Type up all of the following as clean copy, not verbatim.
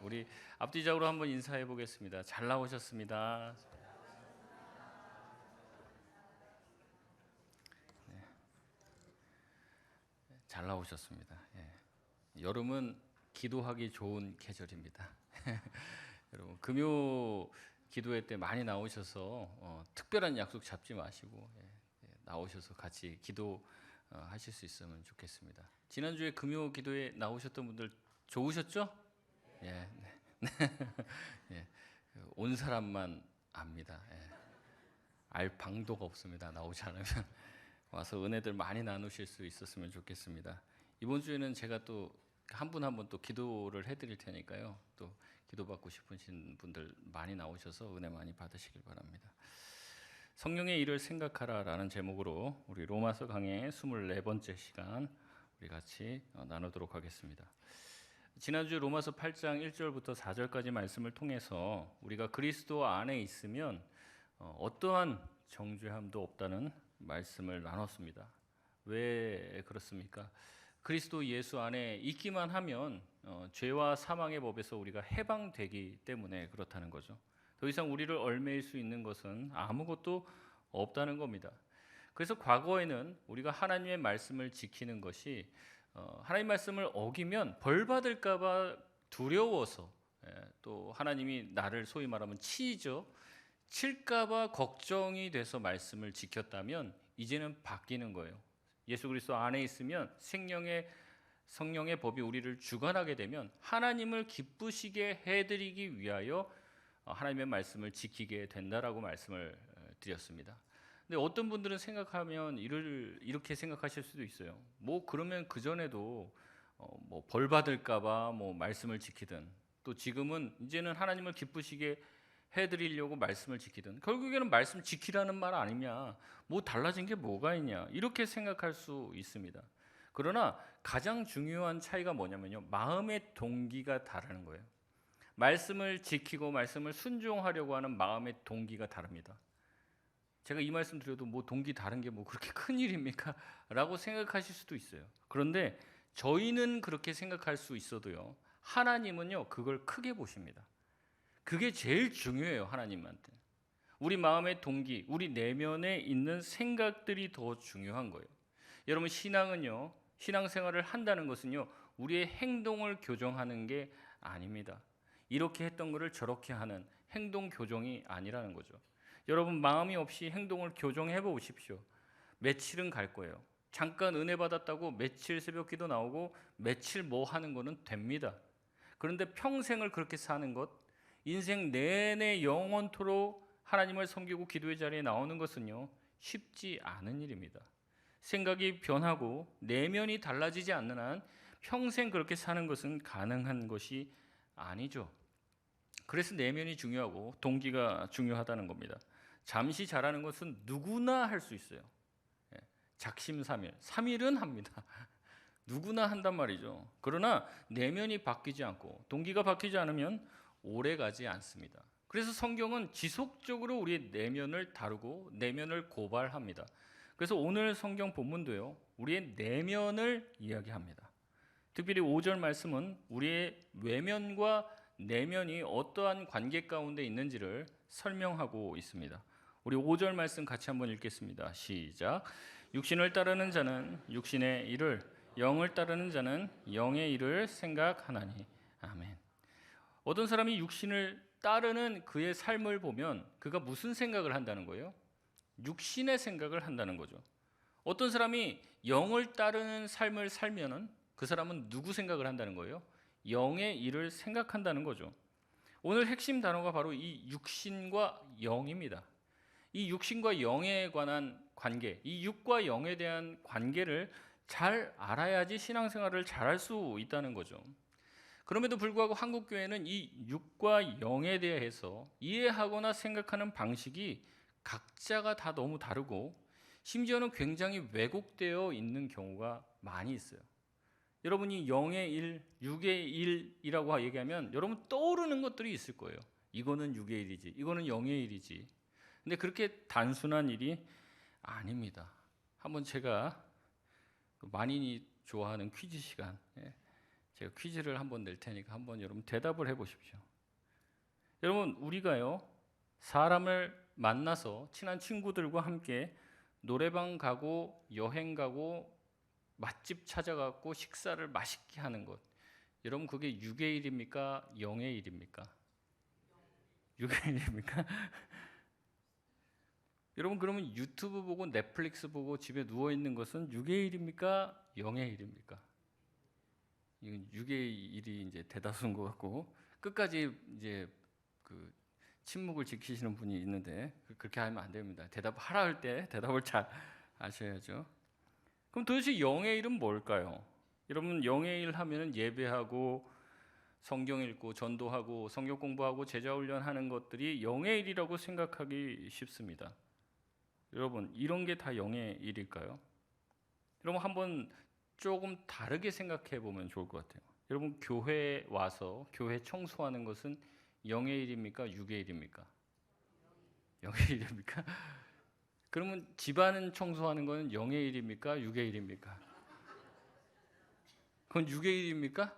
우리 앞뒤적으로 한번 인사해 보겠습니다. 잘 나오셨습니다. 네, 잘 나오셨습니다. 예. 여름은 기도하기 좋은 계절입니다. 여러분 금요 기도회 때 많이 나오셔서 특별한 약속 잡지 마시고 나오셔서 같이 기도 하실 수 있으면 좋겠습니다. 지난주에 금요 기도회 나오셨던 분들 좋으셨죠? 예, 네. 예, 온 사람만 압니다. 예. 알 방도가 없습니다. 나오지 않으면 와서 은혜들 많이 나누실 수 있었으면 좋겠습니다. 이번 주에는 제가 또 한 분 한 분 또 기도를 해드릴 테니까요. 또 기도받고 싶으신 분들 많이 나오셔서 은혜 많이 받으시길 바랍니다. 성령의 일을 생각하라라는 제목으로 우리 로마서 강의 24번째 시간 우리 같이 나누도록 하겠습니다. 지난주 로마서 8장 1절부터 4절까지 말씀을 통해서 우리가 그리스도 안에 있으면 어떠한 정죄함도 없다는 말씀을 나눴습니다. 왜 그렇습니까? 그리스도 예수 안에 있기만 하면 죄와 사망의 법에서 우리가 해방되기 때문에 그렇다는 거죠. 더 이상 우리를 얽매일 수 있는 것은 아무것도 없다는 겁니다. 그래서 과거에는 우리가 하나님의 말씀을 지키는 것이 하나님 말씀을 어기면 벌 받을까 봐 두려워서 또 하나님이 나를 소위 말하면 치죠. 칠까 봐 걱정이 돼서 말씀을 지켰다면 이제는 바뀌는 거예요. 예수 그리스도 안에 있으면 생명의 성령의 법이 우리를 주관하게 되면 하나님을 기쁘시게 해드리기 위하여 하나님의 말씀을 지키게 된다라고 말씀을 드렸습니다. 근데 어떤 분들은 생각하면 이렇게 생각하실 수도 있어요. 뭐 그러면 그 전에도 뭐 벌 받을까봐 뭐 말씀을 지키든 또 지금은 이제는 하나님을 기쁘시게 해드리려고 말씀을 지키든 결국에는 말씀 지키라는 말 아니냐, 뭐 달라진 게 뭐가 있냐 이렇게 생각할 수 있습니다. 그러나 가장 중요한 차이가 뭐냐면요, 마음의 동기가 다르는 거예요. 말씀을 지키고 말씀을 순종하려고 하는 마음의 동기가 다릅니다. 제가 이 말씀 드려도 뭐 동기 다른 게 뭐 그렇게 큰 일입니까? 라고 생각하실 수도 있어요. 그런데 저희는 그렇게 생각할 수 있어도요, 하나님은요 그걸 크게 보십니다. 그게 제일 중요해요. 하나님한테 우리 마음의 동기, 우리 내면에 있는 생각들이 더 중요한 거예요. 여러분, 신앙은요, 신앙생활을 한다는 것은요 우리의 행동을 교정하는 게 아닙니다. 이렇게 했던 것을 저렇게 하는 행동 교정이 아니라는 거죠. 여러분, 마음이 없이 행동을 교정해 보십시오. 며칠은 갈 거예요. 잠깐 은혜 받았다고 며칠 새벽 기도 나오고 며칠 뭐 하는 거는 됩니다. 그런데 평생을 그렇게 사는 것, 인생 내내 영원토록 하나님을 섬기고 기도의 자리에 나오는 것은요 쉽지 않은 일입니다. 생각이 변하고 내면이 달라지지 않는 한 평생 그렇게 사는 것은 가능한 것이 아니죠. 그래서 내면이 중요하고 동기가 중요하다는 겁니다. 잠시 잘하는 것은 누구나 할 수 있어요. 작심삼일, 3일은 합니다. 누구나 한단 말이죠. 그러나 내면이 바뀌지 않고 동기가 바뀌지 않으면 오래 가지 않습니다. 그래서 성경은 지속적으로 우리의 내면을 다루고 내면을 고발합니다. 그래서 오늘 성경 본문도요, 우리의 내면을 이야기합니다. 특별히 5절 말씀은 우리의 외면과 내면이 어떠한 관계 가운데 있는지를 설명하고 있습니다. 우리 5절 말씀 같이 한번 읽겠습니다. 시작. 육신을 따르는 자는 육신의 일을, 영을 따르는 자는 영의 일을 생각하나니. 아멘. 어떤 사람이 육신을 따르는 그의 삶을 보면 그가 무슨 생각을 한다는 거예요? 육신의 생각을 한다는 거죠. 어떤 사람이 영을 따르는 삶을 살면은 그 사람은 누구 생각을 한다는 거예요? 영의 일을 생각한다는 거죠. 오늘 핵심 단어가 바로 이 육신과 영입니다. 이 육신과 영에 관한 관계, 이 육과 영에 대한 관계를 잘 알아야지 신앙생활을 잘할 수 있다는 거죠. 그럼에도 불구하고 한국교회는 이 육과 영에 대해서 이해하거나 생각하는 방식이 각자가 다 너무 다르고 심지어는 굉장히 왜곡되어 있는 경우가 많이 있어요. 여러분이 영의 일, 육의 일이라고 얘기하면 여러분 떠오르는 것들이 있을 거예요. 이거는 육의 일이지, 이거는 영의 일이지. 근데 그렇게 단순한 일이 아닙니다. 한번 제가 많이 좋아하는 퀴즈 시간, 제가 퀴즈를 한번 낼 테니까 한번 여러분 대답을 해보십시오. 여러분 우리가요 사람을 만나서 친한 친구들과 함께 노래방 가고 여행 가고 맛집 찾아가고 식사를 맛있게 하는 것, 여러분 그게 6의 일입니까? 0의 일입니까? 6의 일입니까? 여러분 그러면 유튜브 보고 넷플릭스 보고 집에 누워 있는 것은 6의 일입니까? 0의 일입니까? 이건 6의 일이 이제 대다수인 것 같고, 끝까지 이제 그 침묵을 지키시는 분이 있는데 그렇게 하면 안 됩니다. 대답하라 할 때 대답을 잘 아셔야죠. 그럼 도대체 0의 일은 뭘까요? 여러분 0의 일 하면은 예배하고 성경 읽고 전도하고 성경 공부하고 제자 훈련하는 것들이 0의 일이라고 생각하기 쉽습니다. 여러분 이런 게 다 0의 일일까요? 여러분 한번 조금 다르게 생각해 보면 좋을 것 같아요. 여러분 교회에 와서 교회 청소하는 것은 0의 일입니까? 6의 일입니까? 0의 일입니까? 그러면 집안 청소하는 것은 0의 일입니까? 6의 일입니까? 그건 6의 일입니까?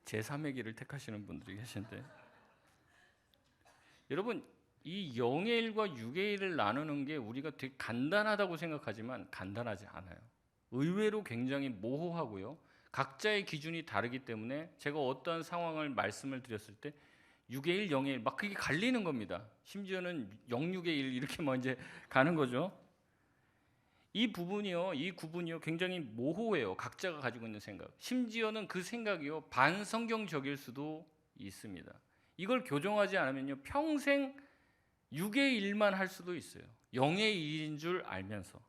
제3의 길을 택하시는 분들이 계신데, 여러분 이 0의 일과 6의 일을 나누는 게 우리가 되게 간단하다고 생각하지만 간단하지 않아요. 의외로 굉장히 모호하고요. 각자의 기준이 다르기 때문에 제가 어떠한 상황을 말씀을 드렸을 때 6의 1, 0의 1 막 그게 갈리는 겁니다. 심지어는 0, 6의 1 이렇게 먼저 가는 거죠. 이 부분이요, 이 구분이요 굉장히 모호해요. 각자가 가지고 있는 생각. 심지어는 그 생각이요 반성경적일 수도 있습니다. 이걸 교정하지 않으면요 평생 6의 1만 할 수도 있어요. 0의 1인 줄 알면서.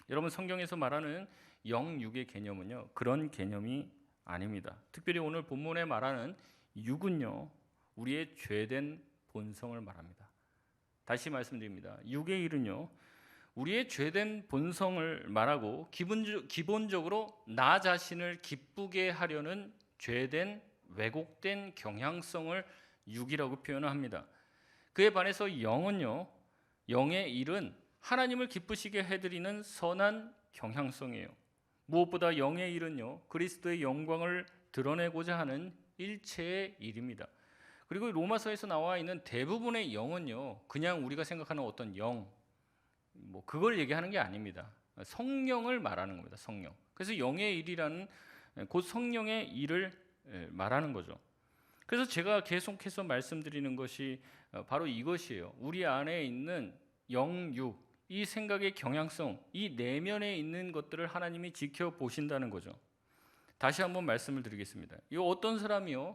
여러분 성경에서 말하는 0, 6의 개념은요 그런 개념이 아닙니다. 특별히 오늘 본문에 말하는 6은요 우리의 죄된 본성을 말합니다. 다시 말씀드립니다. 6의 1은요 우리의 죄된 본성을 말하고 기본적으로 나 자신을 기쁘게 하려는 죄된 왜곡된 경향성을 6이라고 표현을 합니다. 그에 반해서 0은요 0의 1은 하나님을 기쁘시게 해드리는 선한 경향성이에요. 무엇보다 0의 1은요 그리스도의 영광을 드러내고자 하는 일체의 일입니다. 그리고 로마서에서 나와 있는 대부분의 0은요 그냥 우리가 생각하는 어떤 영, 뭐 그걸 얘기하는 게 아닙니다. 성령을 말하는 겁니다. 성령. 그래서 0의 일이라는 곧 성령의 일을 말하는 거죠. 그래서 제가 계속해서 말씀드리는 것이 바로 이것이에요. 우리 안에 있는 0, 6, 이 생각의 경향성, 이 내면에 있는 것들을 하나님이 지켜보신다는 거죠. 다시 한번 말씀을 드리겠습니다. 이 어떤 사람이요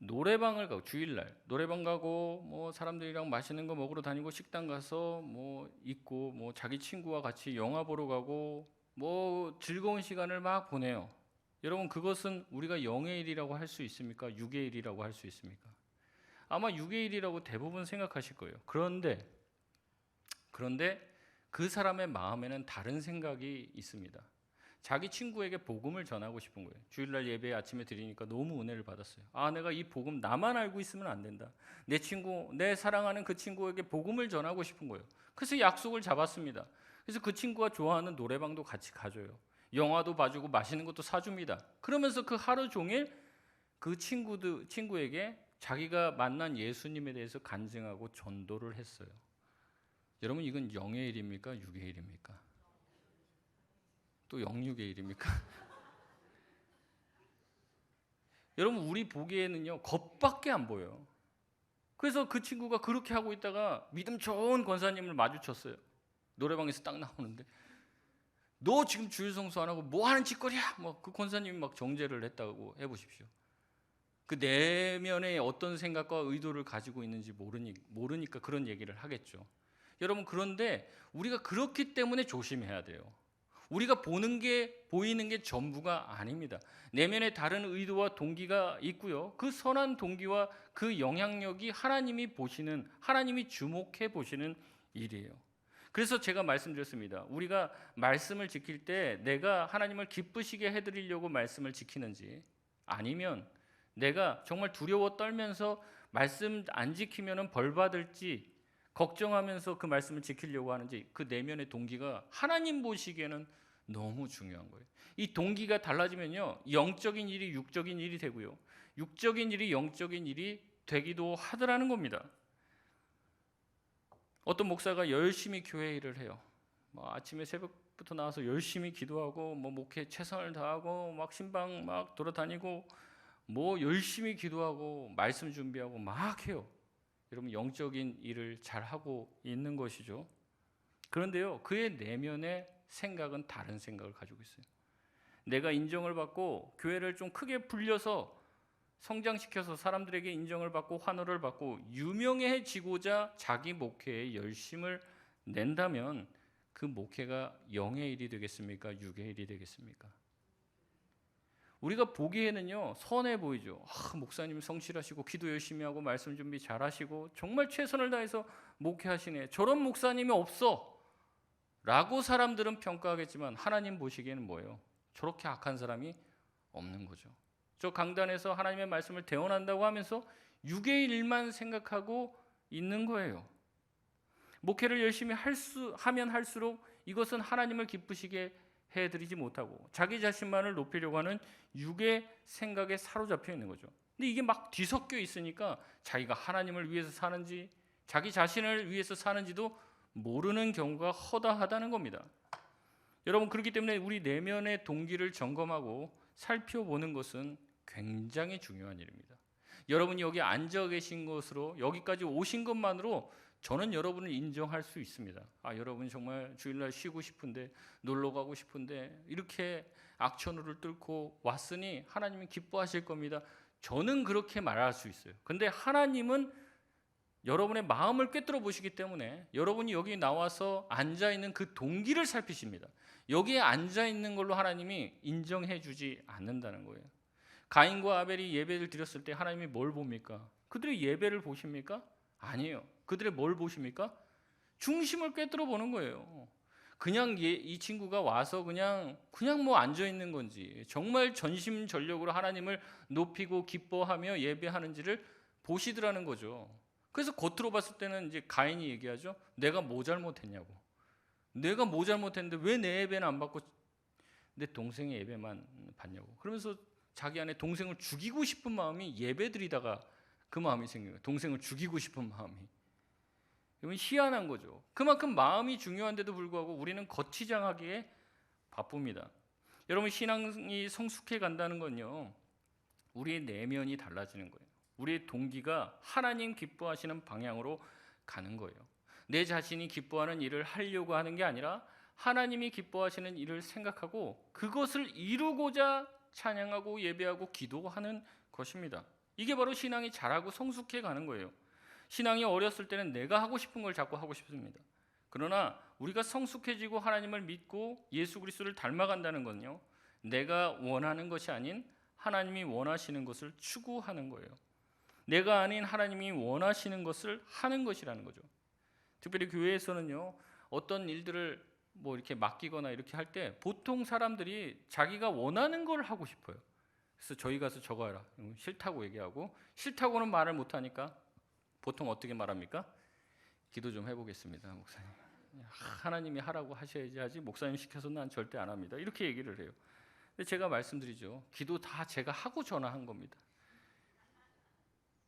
노래방을 가고 주일날 노래방 가고 뭐 사람들이랑 맛있는 거 먹으러 다니고 식당 가서 뭐 있고 뭐 자기 친구와 같이 영화 보러 가고 뭐 즐거운 시간을 막 보내요. 여러분 그것은 우리가 0의 일이라고 할 수 있습니까? 6의 일이라고 할 수 있습니까? 아마 6의 일이라고 대부분 생각하실 거예요. 그런데 그 사람의 마음에는 다른 생각이 있습니다. 자기 친구에게 복음을 전하고 싶은 거예요. 주일날 예배 아침에 드리니까 너무 은혜를 받았어요. 아, 내가 이 복음 나만 알고 있으면 안 된다. 내 친구, 내 사랑하는 그 친구에게 복음을 전하고 싶은 거예요. 그래서 약속을 잡았습니다. 그래서 그 친구가 좋아하는 노래방도 같이 가줘요. 영화도 봐주고 맛있는 것도 사줍니다. 그러면서 그 하루 종일 그 친구에게 자기가 만난 예수님에 대해서 간증하고 전도를 했어요. 여러분 이건 0의 일입니까? 6의 일입니까? 또 0, 6의 일입니까? 여러분 우리 보기에는요 겁밖에 안 보여요. 그래서 그 친구가 그렇게 하고 있다가 믿음 좋은 권사님을 마주쳤어요. 노래방에서 딱 나오는데 너 지금 주일 성수 안 하고 뭐 하는 짓거리야? 뭐 그 권사님이 막 정죄를 했다고 해보십시오. 그 내면에 어떤 생각과 의도를 가지고 있는지 모르니까 그런 얘기를 하겠죠. 여러분 그런데 우리가 그렇기 때문에 조심해야 돼요. 우리가 보이는 게 전부가 아닙니다. 내면에 다른 의도와 동기가 있고요. 그 선한 동기와 그 영향력이 하나님이 주목해 보시는 일이에요. 그래서 제가 말씀드렸습니다. 우리가 말씀을 지킬 때 내가 하나님을 기쁘시게 해드리려고 말씀을 지키는지, 아니면 내가 정말 두려워 떨면서 말씀 안 지키면 벌 받을지 걱정하면서 그 말씀을 지키려고 하는지, 그 내면의 동기가 하나님 보시기에는 너무 중요한 거예요. 이 동기가 달라지면요, 영적인 일이 육적인 일이 되고요, 육적인 일이 영적인 일이 되기도 하더라는 겁니다. 어떤 목사가 열심히 교회 일을 해요. 아침에 새벽부터 나와서 열심히 기도하고 목회 최선을 다하고 신방 돌아다니고 열심히 기도하고 말씀 준비하고 해요. 여러분, 영적인 일을 잘 하고 있는 것이죠. 그런데요, 그의 내면의 생각은 다른 생각을 가지고 있어요. 내가 인정을 받고 교회를 좀 크게 불려서 성장시켜서 사람들에게 인정을 받고 환호를 받고 유명해지고자 자기 목회에 열심을 낸다면 그 목회가 영의 일이 되겠습니까? 육의 일이 되겠습니까? 우리가 보기에는요, 선해 보이죠. 목사님 성실하시고 기도 열심히 하고 말씀 준비 잘하시고 정말 최선을 다해서 목회하시네, 저런 목사님이 없어 라고 사람들은 평가하겠지만, 하나님 보시기에는 뭐예요? 저렇게 악한 사람이 없는 거죠. 저 강단에서 하나님의 말씀을 대언한다고 하면서 육의 일만 생각하고 있는 거예요. 목회를 열심히 하면 할수록 이것은 하나님을 기쁘시게 해드리지 못하고 자기 자신만을 높이려고 하는 육의 생각에 사로잡혀 있는 거죠. 근데 이게 뒤섞여 있으니까 자기가 하나님을 위해서 사는지 자기 자신을 위해서 사는지도 모르는 경우가 허다하다는 겁니다. 여러분, 그렇기 때문에 우리 내면의 동기를 점검하고 살펴보는 것은 굉장히 중요한 일입니다. 여러분이 여기 앉아 계신 것으로, 여기까지 오신 것만으로 저는 여러분을 인정할 수 있습니다. 여러분 정말 주일날 쉬고 싶은데, 놀러 가고 싶은데 이렇게 악천후를 뚫고 왔으니 하나님이 기뻐하실 겁니다. 저는 그렇게 말할 수 있어요. 근데 하나님은 여러분의 마음을 꿰뚫어 보시기 때문에 여러분이 여기 나와서 앉아 있는 그 동기를 살피십니다. 여기에 앉아 있는 걸로 하나님이 인정해 주지 않는다는 거예요. 가인과 아벨이 예배를 드렸을 때 하나님이 뭘 봅니까? 그들의 예배를 보십니까? 아니에요. 그들의 뭘 보십니까? 중심을 꿰뚫어 보는 거예요. 그냥 이 친구가 와서 그냥 앉아 있는 건지, 정말 전심전력으로 하나님을 높이고 기뻐하며 예배하는지를 보시더라는 거죠. 그래서 겉으로 봤을 때는 이제 가인이 얘기하죠. 내가 뭐 잘못했냐고. 내가 뭐 잘못했는데 왜 내 예배는 안 받고 내 동생의 예배만 받냐고. 그러면서 자기 안에 동생을 죽이고 싶은 마음이 예배드리다가 그 마음이 생긴 거예요. 동생을 죽이고 싶은 마음이. 이건 희한한 거죠. 그만큼 마음이 중요한데도 불구하고 우리는 거치장하기에 바쁩니다. 여러분, 신앙이 성숙해 간다는 건요, 우리의 내면이 달라지는 거예요. 우리의 동기가 하나님 기뻐하시는 방향으로 가는 거예요. 내 자신이 기뻐하는 일을 하려고 하는 게 아니라 하나님이 기뻐하시는 일을 생각하고 그것을 이루고자 찬양하고 예배하고 기도하는 것입니다. 이게 바로 신앙이 자라고 성숙해 가는 거예요. 신앙이 어렸을 때는 내가 하고 싶은 걸 자꾸 하고 싶습니다. 그러나 우리가 성숙해지고 하나님을 믿고 예수 그리스도를 닮아간다는 건요, 내가 원하는 것이 아닌 하나님이 원하시는 것을 추구하는 거예요. 내가 아닌 하나님이 원하시는 것을 하는 것이라는 거죠. 특별히 교회에서는요, 어떤 일들을 이렇게 맡기거나 이렇게 할 때 보통 사람들이 자기가 원하는 걸 하고 싶어요. 그래서 저희 가서 저거 해라, 싫다고 얘기하고, 싫다고는 말을 못하니까 보통 어떻게 말합니까? 기도 좀 해보겠습니다, 목사님. 하나님이 하라고 하셔야지 하지 목사님 시켜서 난 절대 안 합니다, 이렇게 얘기를 해요. 근데 제가 말씀드리죠. 기도 다 제가 하고 전화한 겁니다.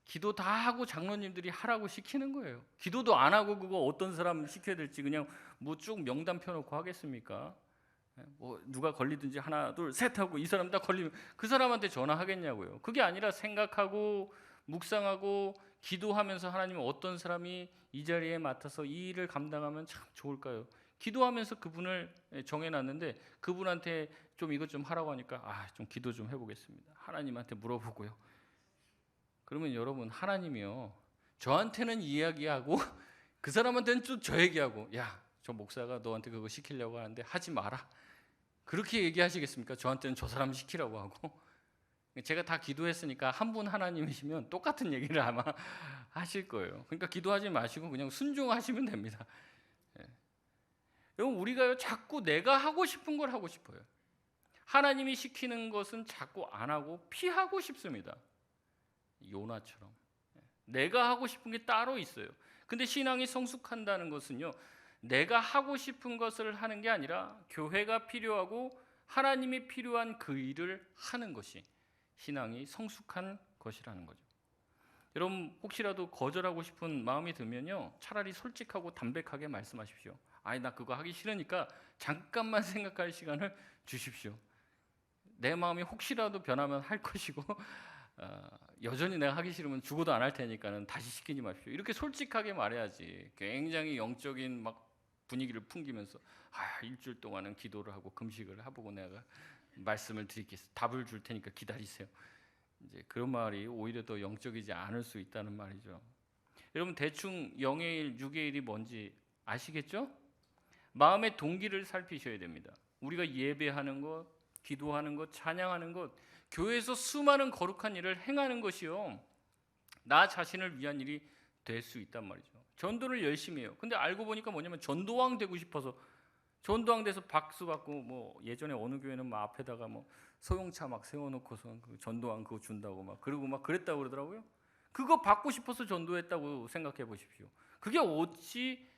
기도 다 하고 장로님들이 하라고 시키는 거예요. 기도도 안 하고 그거 어떤 사람 시켜야 될지 그냥 쭉 명단 펴놓고 하겠습니까? 누가 걸리든지 하나 둘 셋 하고 이 사람 딱 걸리면 그 사람한테 전화하겠냐고요. 그게 아니라 생각하고 묵상하고 기도하면서 하나님은 어떤 사람이 이 자리에 맡아서 이 일을 감당하면 참 좋을까요? 기도하면서 그분을 정해놨는데 그분한테 좀 이것 좀 하라고 하니까 좀 기도 좀 해보겠습니다. 하나님한테 물어보고요. 그러면 여러분, 하나님이요, 저한테는 이야기하고 그 사람한테는 또 저 얘기하고, 야, 저 목사가 너한테 그거 시키려고 하는데 하지 마라, 그렇게 얘기하시겠습니까? 저한테는 저 사람 시키라고 하고. 제가 다 기도했으니까 한 분 하나님이시면 똑같은 얘기를 아마 하실 거예요. 그러니까 기도하지 마시고 그냥 순종하시면 됩니다. 여러분, 우리가요, 자꾸 내가 하고 싶은 걸 하고 싶어요. 하나님이 시키는 것은 자꾸 안 하고 피하고 싶습니다. 요나처럼 내가 하고 싶은 게 따로 있어요. 근데 신앙이 성숙한다는 것은요, 내가 하고 싶은 것을 하는 게 아니라 교회가 필요하고 하나님이 필요한 그 일을 하는 것이 신앙이 성숙한 것이라는 거죠. 여러분 혹시라도 거절하고 싶은 마음이 들면요, 차라리 솔직하고 담백하게 말씀하십시오. 아니 나 그거 하기 싫으니까 잠깐만 생각할 시간을 주십시오. 내 마음이 혹시라도 변하면 할 것이고 여전히 내가 하기 싫으면 죽어도 안 할 테니까는 다시 시키지 마십시오. 이렇게 솔직하게 말해야지. 굉장히 영적인 막 분위기를 풍기면서 일주일 동안은 기도를 하고 금식을 해보고 내가 말씀을 드리겠습니다. 답을 줄 테니까 기다리세요. 이제 그런 말이 오히려 더 영적이지 않을 수 있다는 말이죠. 여러분 대충 영의 일, 육의 일이 뭔지 아시겠죠? 마음의 동기를 살피셔야 됩니다. 우리가 예배하는 것, 기도하는 것, 찬양하는 것, 교회에서 수많은 거룩한 일을 행하는 것이요, 나 자신을 위한 일이 될 수 있단 말이죠. 전도를 열심히 해요. 근데 알고 보니까 뭐냐면 전도왕 되고 싶어서 전도왕 돼서 박수 받고, 뭐 예전에 어느 교회는 막 앞에다가 뭐 소형차 막 세워놓고서 그 전도왕 그거 준다고 막 그러고 막 그랬다고 그러더라고요. 그거 받고 싶어서 전도했다고 생각해 보십시오. 그게 어찌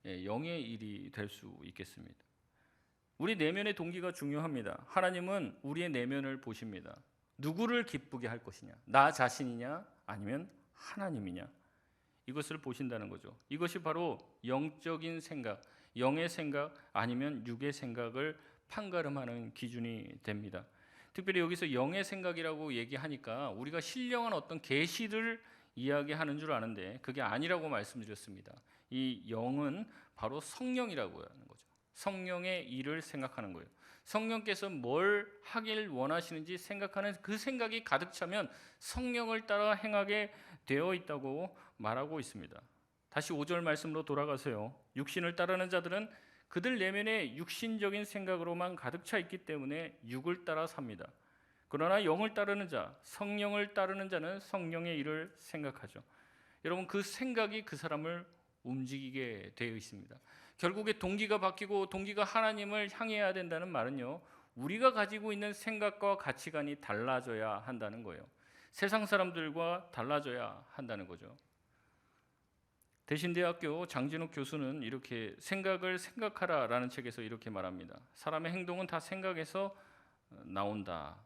영의 일이 될 수 있겠습니다. 우리 내면의 동기가 중요합니다. 하나님은 우리의 내면을 보십니다. 누구를 기쁘게 할 것이냐, 나 자신이냐 아니면 하나님이냐, 이것을 보신다는 거죠. 이것이 바로 영적인 생각, 영의 생각 아니면 육의 생각을 판가름하는 기준이 됩니다. 특별히 여기서 영의 생각이라고 얘기하니까 우리가 신령한 어떤 계시를 이야기하는 줄 아는데 그게 아니라고 말씀드렸습니다. 이 영은 바로 성령이라고 하는 거죠. 성령의 일을 생각하는 거예요. 성령께서 뭘 하길 원하시는지 생각하는 그 생각이 가득 차면 성령을 따라 행하게 되어 있다고 말하고 있습니다. 다시 5절 말씀으로 돌아가세요. 육신을 따르는 자들은 그들 내면에 육신적인 생각으로만 가득 차 있기 때문에 육을 따라 삽니다. 그러나 영을 따르는 자, 성령을 따르는 자는 성령의 일을 생각하죠. 여러분 그 생각이 그 사람을 움직이게 되어 있습니다. 결국에 동기가 바뀌고 동기가 하나님을 향해야 된다는 말은요, 우리가 가지고 있는 생각과 가치관이 달라져야 한다는 거예요. 세상 사람들과 달라져야 한다는 거죠. 대신대학교 장진욱 교수는 이렇게 생각을 생각하라라는 책에서 이렇게 말합니다. 사람의 행동은 다 생각에서 나온다.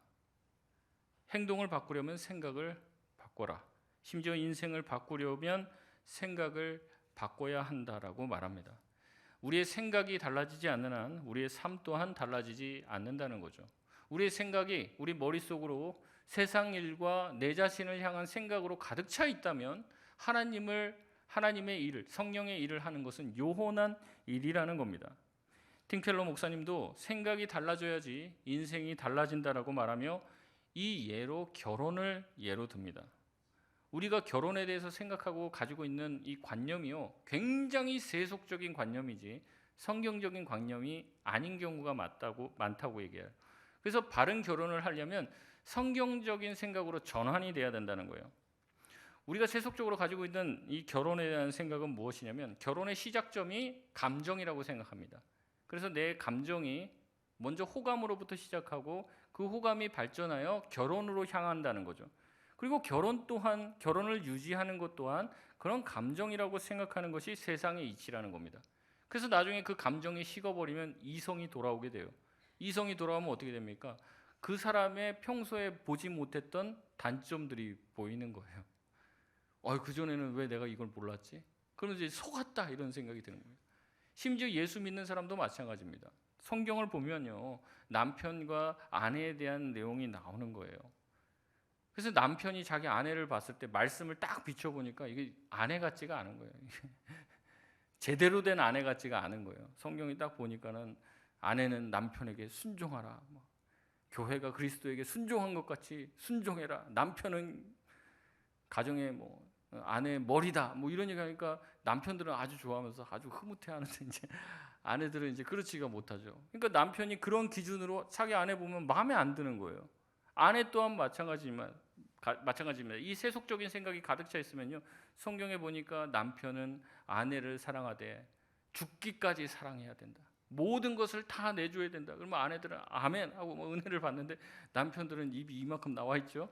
행동을 바꾸려면 생각을 바꿔라. 심지어 인생을 바꾸려면 생각을 바꿔야 한다라고 말합니다. 우리의 생각이 달라지지 않는 한 우리의 삶 또한 달라지지 않는다는 거죠. 우리의 생각이 우리 머릿속으로 세상 일과 내 자신을 향한 생각으로 가득 차 있다면 하나님의 일을, 성령의 일을 하는 것은 요혼한 일이라는 겁니다. 팅켈러 목사님도 생각이 달라져야지 인생이 달라진다라고 말하며 이 예로 결혼을 예로 듭니다. 우리가 결혼에 대해서 생각하고 가지고 있는 이 관념이요, 굉장히 세속적인 관념이지 성경적인 관념이 아닌 경우가 많다고 얘기해요. 그래서 바른 결혼을 하려면 성경적인 생각으로 전환이 돼야 된다는 거예요. 우리가 세속적으로 가지고 있는 이 결혼에 대한 생각은 무엇이냐면 결혼의 시작점이 감정이라고 생각합니다. 그래서 내 감정이 먼저 호감으로부터 시작하고 그 호감이 발전하여 결혼으로 향한다는 거죠. 그리고 결혼을 유지하는 것 또한 그런 감정이라고 생각하는 것이 세상의 이치라는 겁니다. 그래서 나중에 그 감정이 식어버리면 이성이 돌아오게 돼요. 이성이 돌아오면 어떻게 됩니까? 그 사람의 평소에 보지 못했던 단점들이 보이는 거예요. 그전에는 왜 내가 이걸 몰랐지? 그러면 이제 속았다 이런 생각이 드는 거예요. 심지어 예수 믿는 사람도 마찬가지입니다. 성경을 보면요, 남편과 아내에 대한 내용이 나오는 거예요. 그래서 남편이 자기 아내를 봤을 때 말씀을 딱 비춰보니까 이게 아내 같지가 않은 거예요. 제대로 된 아내 같지가 않은 거예요. 성경이 딱 보니까는 아내는 남편에게 순종하라, 교회가 그리스도에게 순종한 것 같이 순종해라, 남편은 가정의 아내의 머리다, 이런 얘기하니까 남편들은 아주 좋아하면서 아주 흐뭇해하는데 이제 아내들은 이제 그렇지가 못하죠. 그러니까 남편이 그런 기준으로 자기 아내 보면 마음에 안 드는 거예요. 아내 또한 마찬가지입니다. 이 세속적인 생각이 가득 차 있으면요, 성경에 보니까 남편은 아내를 사랑하되 죽기까지 사랑해야 된다. 모든 것을 다 내줘야 된다. 그러면 아내들은 아멘 하고 은혜를 받는데 남편들은 입이 이만큼 나와 있죠.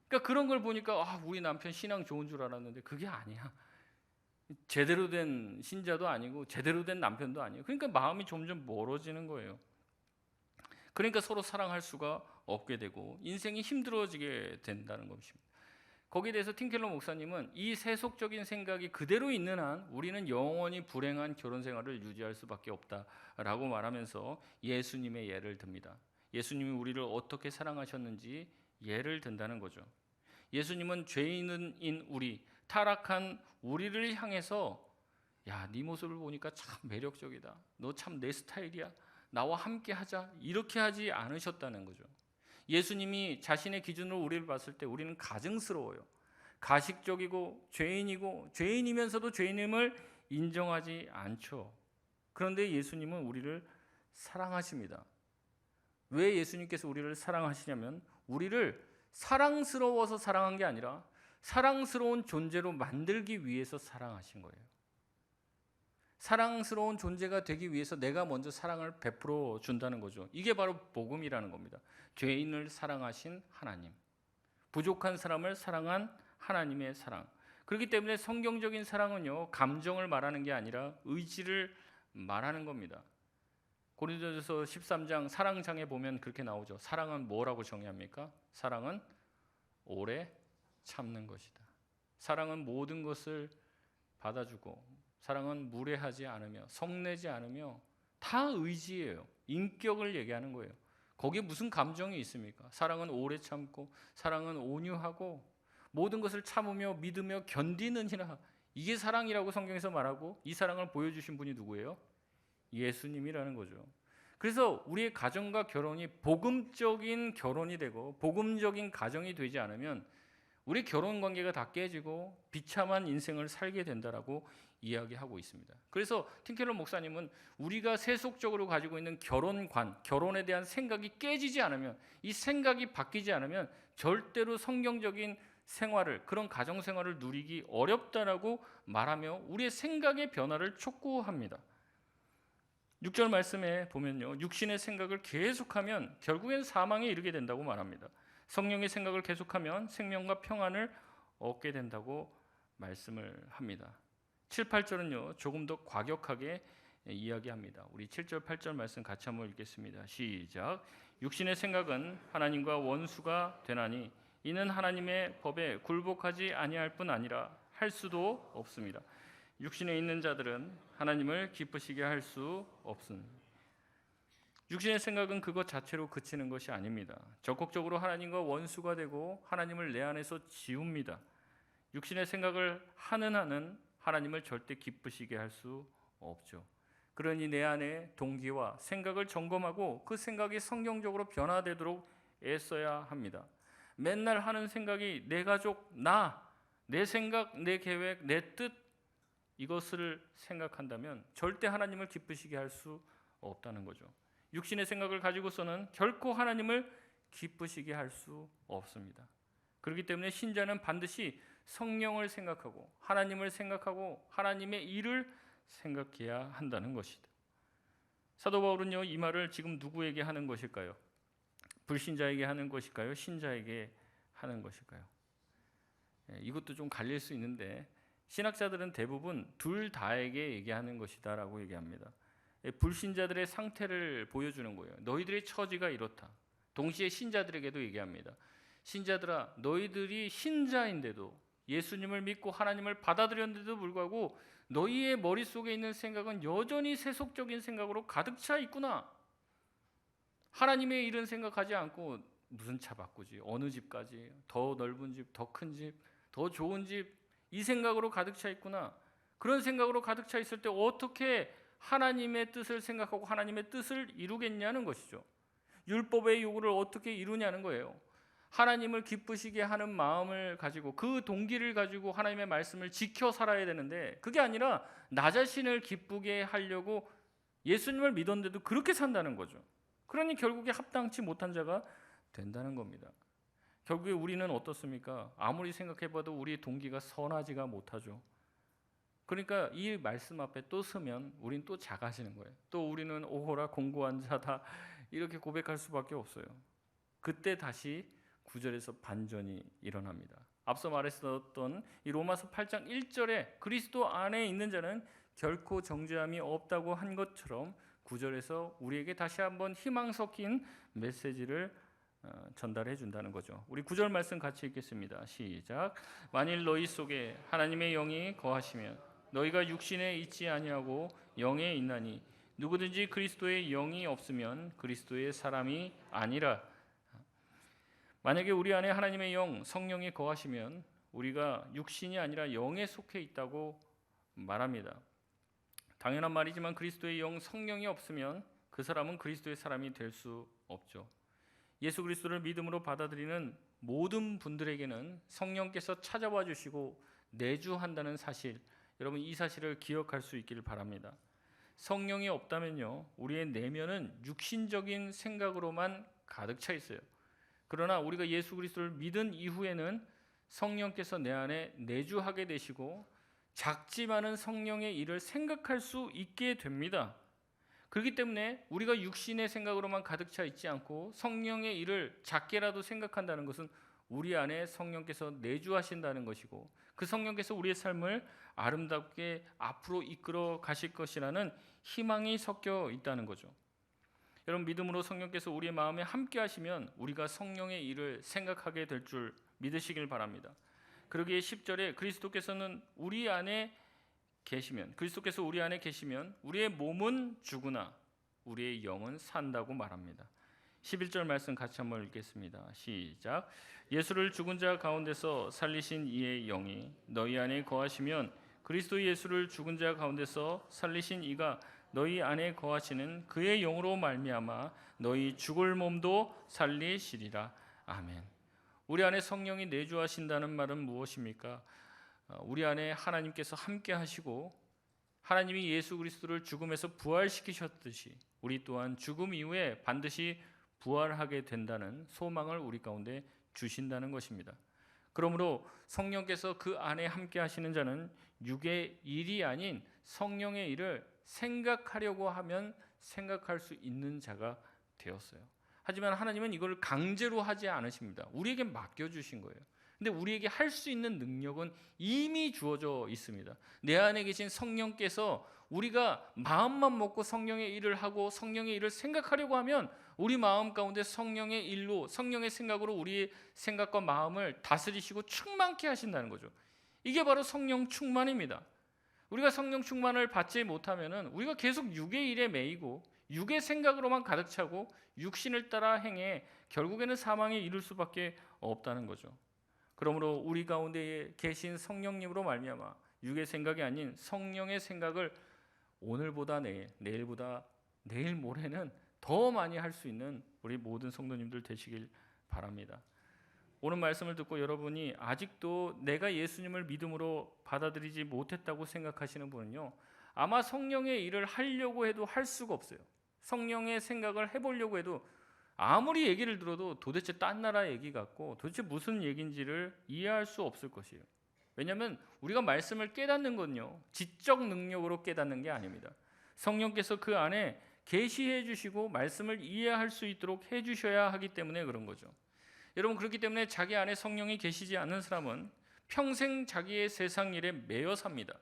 그러니까 그런 걸 보니까 우리 남편 신앙 좋은 줄 알았는데 그게 아니야. 제대로 된 신자도 아니고 제대로 된 남편도 아니에요. 그러니까 마음이 점점 멀어지는 거예요. 그러니까 서로 사랑할 수가 없게 되고 인생이 힘들어지게 된다는 것입니다. 거기에 대해서 틴켈러 목사님은 이 세속적인 생각이 그대로 있는 한 우리는 영원히 불행한 결혼 생활을 유지할 수밖에 없다라고 말하면서 예수님의 예를 듭니다. 예수님이 우리를 어떻게 사랑하셨는지 예를 든다는 거죠. 예수님은 죄인인 우리, 타락한 우리를 향해서 야, 네 모습을 보니까 참 매력적이다. 너 참 내 스타일이야. 나와 함께 하자. 이렇게 하지 않으셨다는 거죠. 예수님이 자신의 기준으로 우리를 봤을 때 우리는 가증스러워요. 가식적이고 죄인이고 죄인이면서도 죄인임을 인정하지 않죠. 그런데 예수님은 우리를 사랑하십니다. 왜 예수님께서 우리를 사랑하시냐면 우리를 사랑스러워서 사랑한 게 아니라 사랑스러운 존재로 만들기 위해서 사랑하신 거예요. 사랑스러운 존재가 되기 위해서 내가 먼저 사랑을 베풀어 준다는 거죠. 이게 바로 복음이라는 겁니다. 죄인을 사랑하신 하나님, 부족한 사람을 사랑한 하나님의 사랑. 그렇기 때문에 성경적인 사랑은요, 감정을 말하는 게 아니라 의지를 말하는 겁니다. 고린도전서 13장 사랑장에 보면 그렇게 나오죠. 사랑은 뭐라고 정의합니까? 사랑은 오래 참는 것이다. 사랑은 모든 것을 받아주고, 사랑은 무례하지 않으며 성내지 않으며 다 의지예요. 인격을 얘기하는 거예요. 거기에 무슨 감정이 있습니까? 사랑은 오래 참고, 사랑은 온유하고, 모든 것을 참으며 믿으며 견디느니라. 이게 사랑이라고 성경에서 말하고, 이 사랑을 보여주신 분이 누구예요? 예수님이라는 거죠. 그래서 우리의 가정과 결혼이 복음적인 결혼이 되고 복음적인 가정이 되지 않으면 우리 결혼 관계가 다 깨지고 비참한 인생을 살게 된다라고 이야기하고 있습니다. 그래서 틴켈러 목사님은 우리가 세속적으로 가지고 있는 결혼관, 결혼에 대한 생각이 깨지지 않으면, 이 생각이 바뀌지 않으면 절대로 성경적인 생활을, 그런 가정 생활을 누리기 어렵다라고 말하며 우리의 생각의 변화를 촉구합니다. 6절 말씀에 보면요, 육신의 생각을 계속하면 결국엔 사망에 이르게 된다고 말합니다. 성령의 생각을 계속하면 생명과 평안을 얻게 된다고 말씀을 합니다. 7, 8절은요 조금 더 과격하게 이야기합니다. 우리 7절, 8절 말씀 같이 한번 읽겠습니다. 시작. 육신의 생각은 하나님과 원수가 되나니 이는 하나님의 법에 굴복하지 아니할 뿐 아니라 할 수도 없습니다. 육신에 있는 자들은 하나님을 기쁘시게 할 수 없습니다. 육신의 생각은 그것 자체로 그치는 것이 아닙니다. 적극적으로 하나님과 원수가 되고 하나님을 내 안에서 지웁니다. 육신의 생각을 하는 한은 하나님을 절대 기쁘시게 할 수 없죠. 그러니 내 안에 동기와 생각을 점검하고 그 생각이 성경적으로 변화되도록 애써야 합니다. 맨날 하는 생각이 내 가족, 내 생각, 내 계획, 내 뜻, 이것을 생각한다면 절대 하나님을 기쁘시게 할 수 없다는 거죠. 육신의 생각을 가지고서는 결코 하나님을 기쁘시게 할 수 없습니다. 그렇기 때문에 신자는 반드시 성령을 생각하고 하나님을 생각하고 하나님의 일을 생각해야 한다는 것이다. 사도 바울은요, 이 말을 지금 누구에게 하는 것일까요? 불신자에게 하는 것일까요? 신자에게 하는 것일까요? 이것도 좀 갈릴 수 있는데 신학자들은 대부분 둘 다에게 얘기하는 것이다라고 얘기합니다. 불신자들의 상태를 보여주는 거예요. 너희들의 처지가 이렇다. 동시에 신자들에게도 얘기합니다. 신자들아, 너희들이 신자인데도, 예수님을 믿고 하나님을 받아들였는데도 불구하고 너희의 머릿속에 있는 생각은 여전히 세속적인 생각으로 가득 차 있구나. 하나님의 일은 생각하지 않고 무슨 차 바꾸지, 어느 집까지, 더 넓은 집, 더 큰 집, 더 좋은 집, 이 생각으로 가득 차 있구나. 그런 생각으로 가득 차 있을 때 어떻게 하나님의 뜻을 생각하고 하나님의 뜻을 이루겠냐는 것이죠. 율법의 요구를 어떻게 이루냐는 거예요. 하나님을 기쁘시게 하는 마음을 가지고 그 동기를 가지고 하나님의 말씀을 지켜 살아야 되는데 그게 아니라 나 자신을 기쁘게 하려고 예수님을 믿었는데도 그렇게 산다는 거죠. 그러니 결국에 합당치 못한 자가 된다는 겁니다. 결국에 우리는 어떻습니까? 아무리 생각해봐도 우리의 동기가 선하지가 못하죠. 그러니까 이 말씀 앞에 또 서면 우린 또 작아지는 거예요. 또 우리는 오호라 공고한 자다 이렇게 고백할 수밖에 없어요. 그때 다시 9절에서 반전이 일어납니다. 앞서 말했었던 이 로마서 8장 1절에 그리스도 안에 있는 자는 결코 정죄함이 없다고 한 것처럼 9절에서 우리에게 다시 한번 희망 섞인 메시지를 전달해 준다는 거죠. 우리 9절 말씀 같이 읽겠습니다. 시작. 만일 너희 속에 하나님의 영이 거하시면 너희가 육신에 있지 아니하고 영에 있나니 누구든지 그리스도의 영이 없으면 그리스도의 사람이 아니라. 만약에 우리 안에 하나님의 영, 성령이 거하시면 우리가 육신이 아니라 영에 속해 있다고 말합니다. 당연한 말이지만 그리스도의 영, 성령이 없으면 그 사람은 그리스도의 사람이 될 수 없죠. 예수 그리스도를 믿음으로 받아들이는 모든 분들에게는 성령께서 찾아와 주시고 내주한다는 사실, 여러분 이 사실을 기억할 수 있기를 바랍니다. 성령이 없다면요, 우리의 내면은 육신적인 생각으로만 가득 차 있어요. 그러나 우리가 예수 그리스도를 믿은 이후에는 성령께서 내 안에 내주하게 되시고 작지만은 성령의 일을 생각할 수 있게 됩니다. 그렇기 때문에 우리가 육신의 생각으로만 가득 차 있지 않고 성령의 일을 작게라도 생각한다는 것은 우리 안에 성령께서 내주하신다는 것이고 그 성령께서 우리의 삶을 아름답게 앞으로 이끌어 가실 것이라는 희망이 섞여 있다는 거죠. 여러분 믿음으로 성령께서 우리의 마음에 함께 하시면 우리가 성령의 일을 생각하게 될 줄 믿으시길 바랍니다. 그러기에 10절에 그리스도께서는 우리 안에 계시면, 그리스도께서 우리 안에 계시면 우리의 몸은 죽으나 우리의 영은 산다고 말합니다. 11절 말씀 같이 한번 읽겠습니다. 시작. 예수를 죽은 자 가운데서 살리신 이의 영이 너희 안에 거하시면 그리스도 예수를 죽은 자 가운데서 살리신 이가 너희 안에 거하시는 그의 영으로 말미암아 너희 죽을 몸도 살리시리라. 아멘. 우리 안에 성령이 내주하신다는 말은 무엇입니까? 우리 안에 하나님께서 함께 하시고 하나님이 예수 그리스도를 죽음에서 부활시키셨듯이 우리 또한 죽음 이후에 반드시 부활하게 된다는 소망을 우리 가운데 주신다는 것입니다. 그러므로 성령께서 그 안에 함께 하시는 자는 육의 일이 아닌 성령의 일을 생각하려고 하면 생각할 수 있는 자가 되었어요. 하지만 하나님은 이걸 강제로 하지 않으십니다. 우리에게 맡겨주신 거예요. 근데 우리에게 할 수 있는 능력은 이미 주어져 있습니다. 내 안에 계신 성령께서 우리가 마음만 먹고 성령의 일을 하고 성령의 일을 생각하려고 하면 우리 마음 가운데 성령의 일로, 성령의 생각으로 우리의 생각과 마음을 다스리시고 충만케 하신다는 거죠. 이게 바로 성령 충만입니다. 우리가 성령 충만을 받지 못하면은 우리가 계속 육의 일에 매이고 육의 생각으로만 가득 차고 육신을 따라 행해 결국에는 사망에 이를 수밖에 없다는 거죠. 그러므로 우리 가운데 계신 성령님으로 말미암아 육의 생각이 아닌 성령의 생각을 오늘보다 내일, 내일보다 내일 모레는 더 많이 할 수 있는 우리 모든 성도님들 되시길 바랍니다. 오늘 말씀을 듣고 여러분이 아직도 내가 예수님을 믿음으로 받아들이지 못했다고 생각하시는 분은요, 아마 성령의 일을 하려고 해도 할 수가 없어요. 성령의 생각을 해보려고 해도 아무리 얘기를 들어도 도대체 딴 나라 얘기 같고 도대체 무슨 얘기인지를 이해할 수 없을 것이에요. 왜냐하면 우리가 말씀을 깨닫는 건요, 지적 능력으로 깨닫는 게 아닙니다. 성령께서 그 안에 계시해 주시고 말씀을 이해할 수 있도록 해 주셔야 하기 때문에 그런 거죠. 여러분, 그렇기 때문에 자기 안에 성령이 계시지 않는 사람은 평생 자기의 세상 일에 매여 삽니다.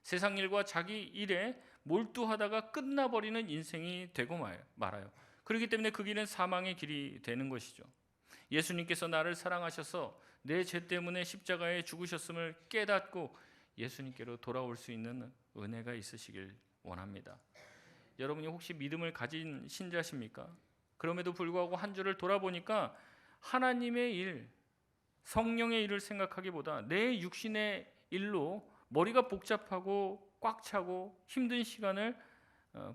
세상 일과 자기 일에 몰두하다가 끝나버리는 인생이 되고 말아요. 그렇기 때문에 그 길은 사망의 길이 되는 것이죠. 예수님께서 나를 사랑하셔서 내 죄 때문에 십자가에 죽으셨음을 깨닫고 예수님께로 돌아올 수 있는 은혜가 있으시길 원합니다. 여러분이 혹시 믿음을 가진 신자십니까? 그럼에도 불구하고 한 주를 돌아보니까 하나님의 일, 성령의 일을 생각하기보다 내 육신의 일로 머리가 복잡하고 꽉 차고 힘든 시간을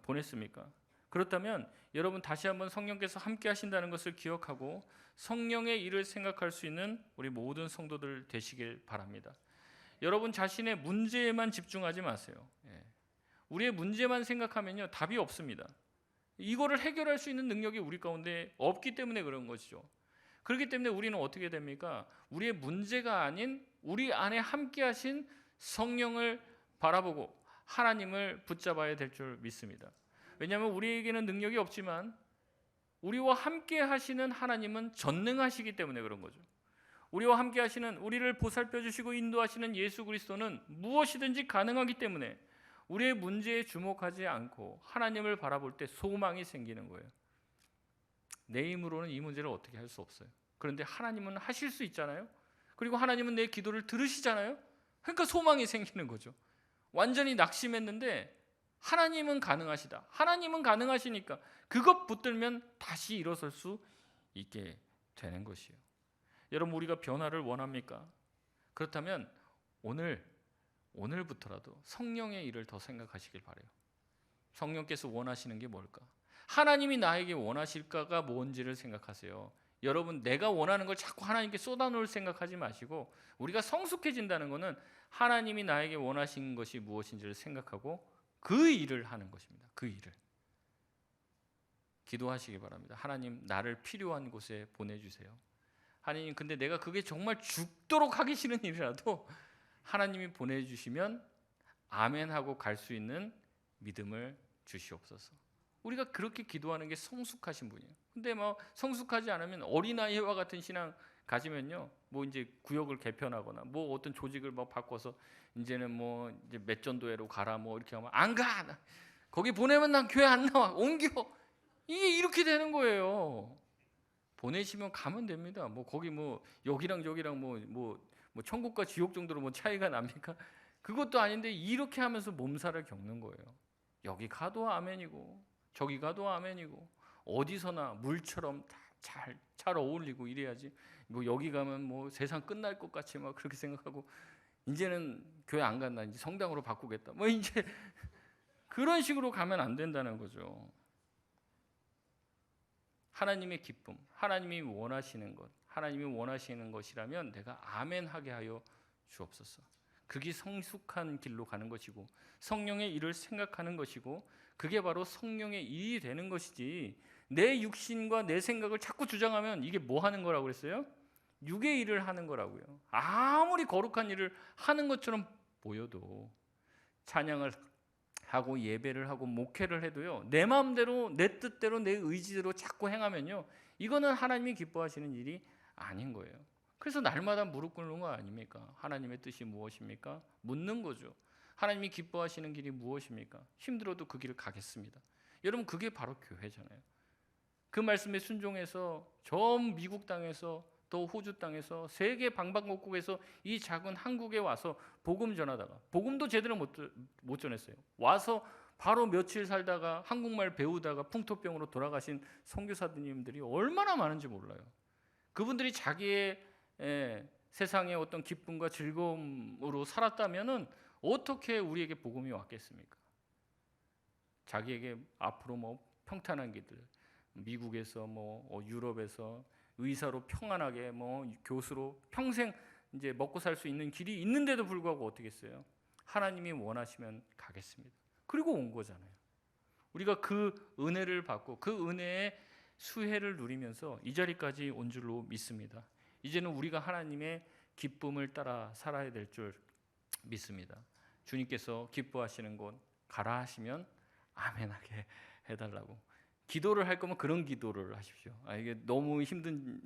보냈습니까? 그렇다면 여러분 다시 한번 성령께서 함께 하신다는 것을 기억하고 성령의 일을 생각할 수 있는 우리 모든 성도들 되시길 바랍니다. 여러분 자신의 문제에만 집중하지 마세요. 우리의 문제만 생각하면요, 답이 없습니다. 이거를 해결할 수 있는 능력이 우리 가운데 없기 때문에 그런 것이죠. 그렇기 때문에 우리는 어떻게 됩니까? 우리의 문제가 아닌 우리 안에 함께 하신 성령을 바라보고 하나님을 붙잡아야 될 줄 믿습니다. 왜냐하면 우리에게는 능력이 없지만 우리와 함께 하시는 하나님은 전능하시기 때문에 그런 거죠. 우리와 함께 하시는, 우리를 보살펴 주시고 인도하시는 예수 그리스도는 무엇이든지 가능하기 때문에 우리의 문제에 주목하지 않고 하나님을 바라볼 때 소망이 생기는 거예요. 내 힘으로는 이 문제를 어떻게 할 수 없어요. 그런데 하나님은 하실 수 있잖아요. 그리고 하나님은 내 기도를 들으시잖아요. 그러니까 소망이 생기는 거죠. 완전히 낙심했는데 하나님은 가능하시다. 하나님은 가능하시니까 그것 붙들면 다시 일어설 수 있게 되는 것이에요. 여러분, 우리가 변화를 원합니까? 그렇다면 오늘부터라도 성령의 일을 더 생각하시길 바라요. 성령께서 원하시는 게 뭘까? 하나님이 나에게 원하실까가 뭔지를 생각하세요. 여러분, 내가 원하는 걸 자꾸 하나님께 쏟아놓을 생각하지 마시고, 우리가 성숙해진다는 것은 하나님이 나에게 원하신 것이 무엇인지를 생각하고 그 일을 하는 것입니다. 그 일을 기도하시기 바랍니다. 하나님, 나를 필요한 곳에 보내주세요. 하나님, 근데 내가 그게 정말 죽도록 하기 싫은 일이라도 하나님이 보내주시면 아멘하고 갈 수 있는 믿음을 주시옵소서. 우리가 그렇게 기도하는 게 성숙하신 분이에요. 근데 뭐 성숙하지 않으면 어린아이와 같은 신앙 가지면요, 뭐 이제 구역을 개편하거나 뭐 어떤 조직을 뭐 바꿔서 이제는 뭐 이제 몇 전도회로 가라 뭐 이렇게 하면 안 가. 거기 보내면 난 교회 안 나와. 옮겨. 이게 이렇게 되는 거예요. 보내시면 가면 됩니다. 뭐 거기 뭐 여기랑 저기랑 뭐 천국과 지옥 정도로 뭐 차이가 납니까? 그것도 아닌데 이렇게 하면서 몸살을 겪는 거예요. 여기 가도 아멘이고 저기 가도 아멘이고 어디서나 물처럼 잘 어울리고 이래야지. 뭐 여기 가면 뭐 세상 끝날 것 같이 막 그렇게 생각하고 이제는 교회 안 간다. 이제 성당으로 바꾸겠다. 뭐 이제 그런 식으로 가면 안 된다는 거죠. 하나님의 기쁨, 하나님이 원하시는 것, 하나님이 원하시는 것이라면 내가 아멘하게 하여 주옵소서. 그게 성숙한 길로 가는 것이고 성령의 일을 생각하는 것이고 그게 바로 성령의 일이 되는 것이지, 내 육신과 내 생각을 자꾸 주장하면 이게 뭐 하는 거라고 그랬어요? 육의 일을 하는 거라고요. 아무리 거룩한 일을 하는 것처럼 보여도 찬양을 하고 예배를 하고 목회를 해도요, 내 마음대로 내 뜻대로 내 의지대로 자꾸 행하면요, 이거는 하나님이 기뻐하시는 일이 아닌 거예요. 그래서 날마다 무릎 꿇는 거 아닙니까? 하나님의 뜻이 무엇입니까? 묻는 거죠. 하나님이 기뻐하시는 길이 무엇입니까? 힘들어도 그 길을 가겠습니다. 여러분, 그게 바로 교회잖아요. 그 말씀에 순종해서 전 미국 땅에서 또 호주 땅에서 세계 방방곡곡에서 이 작은 한국에 와서 복음 전하다가 복음도 제대로 못 전했어요. 와서 바로 며칠 살다가 한국말 배우다가 풍토병으로 돌아가신 선교사님들이 얼마나 많은지 몰라요. 그분들이 자기의 세상의 어떤 기쁨과 즐거움으로 살았다면은 어떻게 우리에게 복음이 왔겠습니까? 자기에게 앞으로 뭐 평탄한 길들, 미국에서 뭐 유럽에서 의사로 평안하게 뭐 교수로 평생 이제 먹고 살 수 있는 길이 있는데도 불구하고 어떻게 했어요? 하나님이 원하시면 가겠습니다. 그리고 온 거잖아요. 우리가 그 은혜를 받고 그 은혜의 수혜를 누리면서 이 자리까지 온 줄로 믿습니다. 이제는 우리가 하나님의 기쁨을 따라 살아야 될 줄 믿습니다. 주님께서 기뻐하시는 곳 가라 하시면 아멘하게 해달라고. 기도를 할 거면 그런 기도를 하십시오. 이게 너무 힘든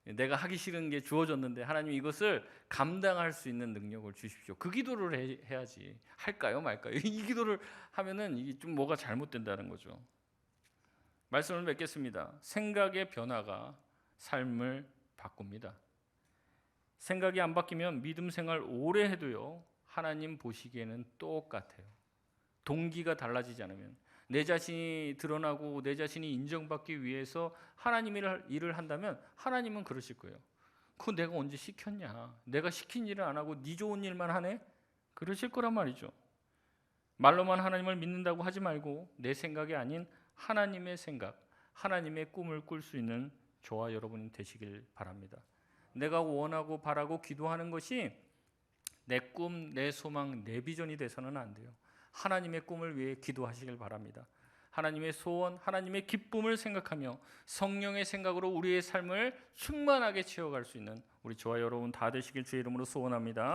내가 하기 싫은 게 주어졌는데 하나님 이것을 감당할 수 있는 능력을 주십시오. 그 기도를 해야지. 할까요, 말까요? 이 기도를 하면은 이게 좀 뭐가 잘못된다는 거죠. 말씀을 맺겠습니다. 생각의 변화가 삶을 바꿉니다. 생각이 안 바뀌면 믿음 생활 오래 해도요, 하나님 보시기에는 똑같아요. 동기가 달라지지 않으면, 내 자신이 드러나고 내 자신이 인정받기 위해서 하나님 일을 한다면 하나님은 그러실 거예요. 그거 내가 언제 시켰냐? 내가 시킨 일을 안 하고 네 좋은 일만 하네? 그러실 거란 말이죠. 말로만 하나님을 믿는다고 하지 말고 내 생각이 아닌 하나님의 생각, 하나님의 꿈을 꿀 수 있는 저와 여러분이 되시길 바랍니다. 내가 원하고 바라고 기도하는 것이 내 꿈, 내 소망, 내 비전이 돼서는 안 돼요. 하나님의 꿈을 위해 기도하시길 바랍니다. 하나님의 소원, 하나님의 기쁨을 생각하며 성령의 생각으로 우리의 삶을 충만하게 채워갈 수 있는 우리 저와 여러분 다 되시길 주의 이름으로 소원합니다.